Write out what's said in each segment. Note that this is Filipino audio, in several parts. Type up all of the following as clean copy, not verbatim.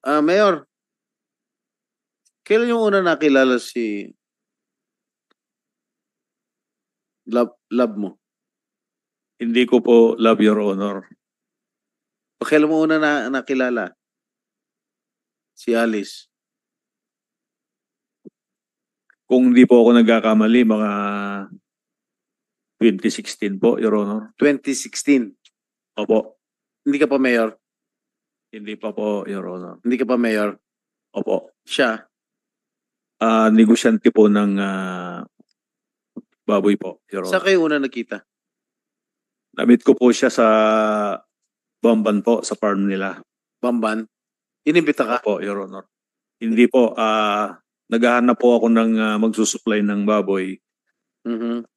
Mayor, kailan yung una nakilala si love mo? Hindi ko po love, Your Honor. O kailan mo una nakilala si Alice? Kung hindi po ako nagkakamali, mga 2016 po, Your Honor. 2016. Opo. Hindi ka pa mayor? Hindi pa po, Your Honor. Hindi ka pa mayor? Opo. Siya? Negosyante po ng baboy po, Your Saan Honor. kayo una nakita? Namit ko po siya sa Bamban po, sa farm nila. Bamban? Inimbita ka? Opo, Your Honor. Hindi po, naghahanap po ako ng magsusupply ng baboy. Mhm.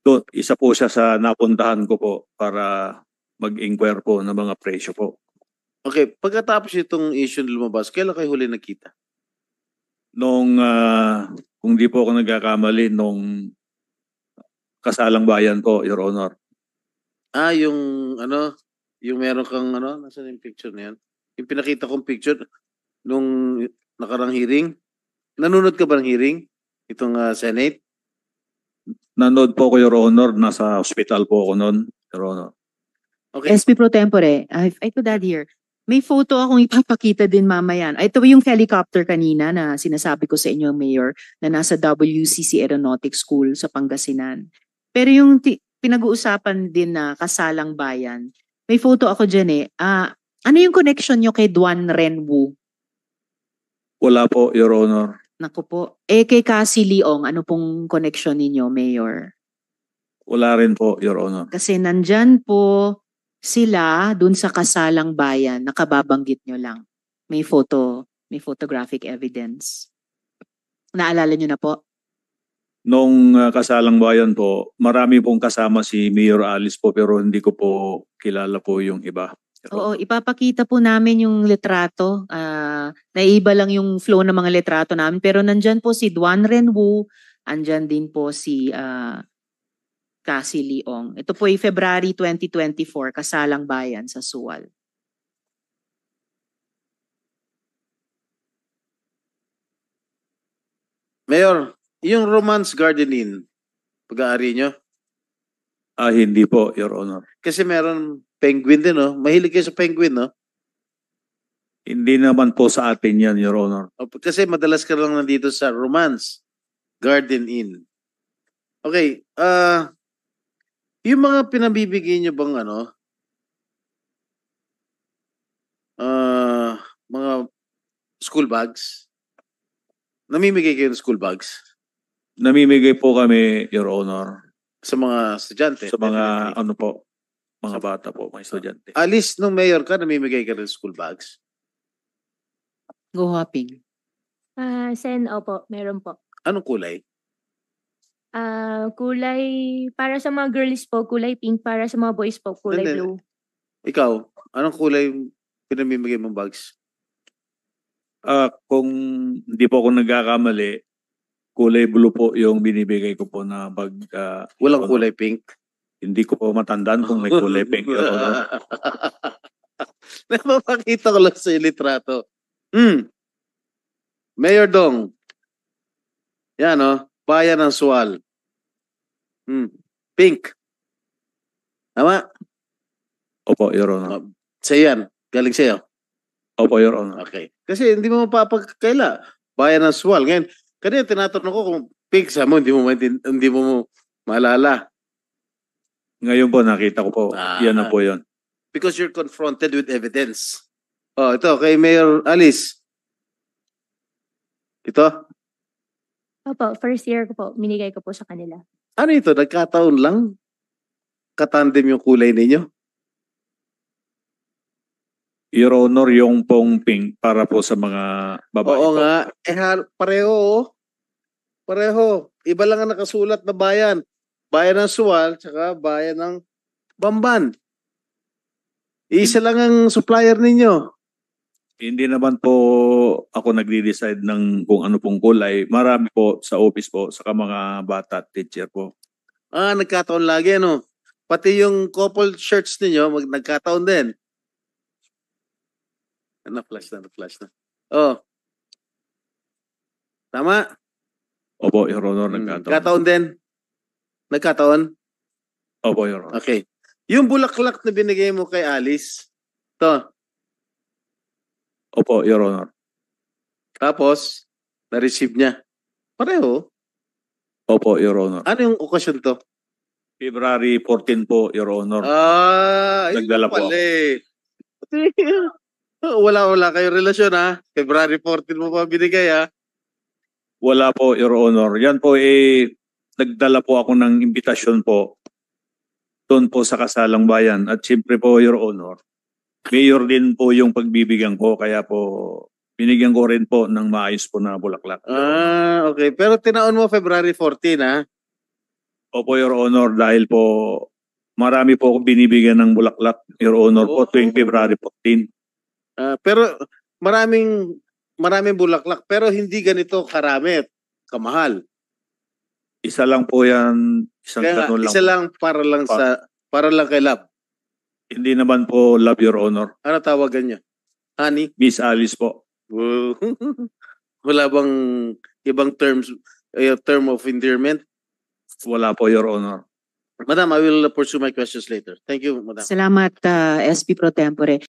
So, isa po siya sa napuntahan ko po para mag-inquire po ng mga presyo po. Okay, pagkatapos itong issue na lumabas, kailan kayo huli nakita? Nung, kung di po ako nagkakamali, nung kasalang bayan po, Your Honor. Yung yung meron kang nasaan yung picture na yan? Yung pinakita kong picture nung nakarang hearing. Nanonood ka ba ng hearing? Itong Senate? Nanood po ko, Your Honor. Nasa hospital po ako noon, Your Honor. Okay. SP Pro Tempore, I could add here. May photo akong ipapakita din mamaya. Ito yung helicopter kanina na sinasabi ko sa inyo, Mayor, na nasa WCC Aeronautics School sa Pangasinan. Pero yung pinag-uusapan din na kasalang bayan, may photo ako dyan eh. Ano yung connection nyo kay Duan Renwu? Wala po, Your Honor. Naku po. Kay Cassie Leong, ano pong connection ninyo, Mayor? Wala rin po, Your Honor. Kasi nandyan po sila dun sa kasalang bayan, nakababanggit nyo lang. May photographic evidence. Naalala nyo na po? Nung kasalang bayan po, marami pong kasama si Mayor Alice po pero hindi ko po kilala po yung iba. Oo, ipapakita po namin yung litrato. Naiiba lang yung flow ng mga litrato namin. Pero nandyan po si Duan Renwu, andyan din po si Cassie Leong. Ito po ay February 2024, kasalang bayan sa Suwal. Mayor, yung Romance Garden Inn, pag-aari nyo? Hindi po, Your Honor. Kasi meron penguin din, no? Mahilig kayo sa penguin, no? Hindi naman po sa atin yan, Your Honor. Kasi madalas ka lang nandito sa Romance Garden Inn. Okay, yung mga pinabibigay nyo bang mga school bags? Namimigay kayo ng school bags? Namimigay po kami, Your Honor. Sa mga estudyante? Sa mga mga bata po, mga estudyante. Alice, nung mayor ka, namimigay ka ng school bags? Go hopping. Sen, opo, meron po. Anong kulay? Kulay, para sa mga girls po, kulay pink. Para sa mga boys po, kulay Hindi. blue. Ikaw, anong kulay pinamimigay mong bags? Kung hindi po ako nagkakamali, kulay blue po yung binibigay ko po na bag. Walang kulay pink? Hindi ko po matandaan kung may kulay pink. Your Honor. Napapakita ko lang sa litrato. Mayor Dong. Yan, Bayan ng Suwal. Pink. Tama? Opo, Your Honor. Sa'yo yan. Galing sa'yo. Opo, Your Honor. Okay. Kasi hindi mo mapapagkaila. Bayan ng Suwal. Ngayon, kanina tinatanong ko kung pink sa mo, hindi mo maalala. Ngayon po, nakita ko po. Yan na po yun. Because you're confronted with evidence. Ito, kay Mayor Alice. Ito? Opo, first year ko po, minigay ko po sa kanila. Ano ito? Nagkataon lang? Katandem yung kulay ninyo? Your Honor, yung pong pink para po sa mga babae Oo po. nga. Pareho. Pareho. Iba lang ang nakasulat na bayan. Bayan ng Suwal, tsaka bayan ng Bamban. Isa lang ang supplier ninyo. Hindi naman po ako nagde-decide ng kung ano pong kulay. Marami po sa office po, saka mga bata at teacher po. Nagkataon lagi, Pati yung couple shirts ninyo, nagkataon din. Na-flash na. Oh. Tama? Opo, Your Honor, nagkataon. Kataon din? Nagkataon? Opo, Your Honor. Okay. Yung bulaklak na binigay mo kay Alice, to, Opo, Your Honor. tapos, na-receive niya. Pareho. Opo, Your Honor. Ano yung okasyon to? February 14 po, Your Honor. Ayun Nagdala po pala eh. Wala kayo relasyon ha. February 14 mo pa binigay ha. Wala po, Your Honor. Yan po nagdala po ako ng imbitasyon po doon po sa Kasalang Bayan. At siyempre po, Your Honor, mayor din po yung pagbibigyan ko. Kaya po, binigyan ko rin po ng maayos po na bulaklak. Okay. Pero tinaon mo February 14 ha. Opo, Your Honor, dahil po marami po akong binibigyan ng bulaklak, Your Honor, po tuwing February 14. Pero maraming bulaklak pero hindi ganito karami at kamahal. Isa lang po yan, isang Kaya nga, ganun lang. isa lang para lang kay Love. Hindi naman po love, Your Honor. Ano tawagan niya? Honey? Miss Alice po. Wala bang ibang term of endearment? Wala po, Your Honor. Madam, I will pursue my questions later. Thank you, Madam. Salamat, SP Pro Tempore.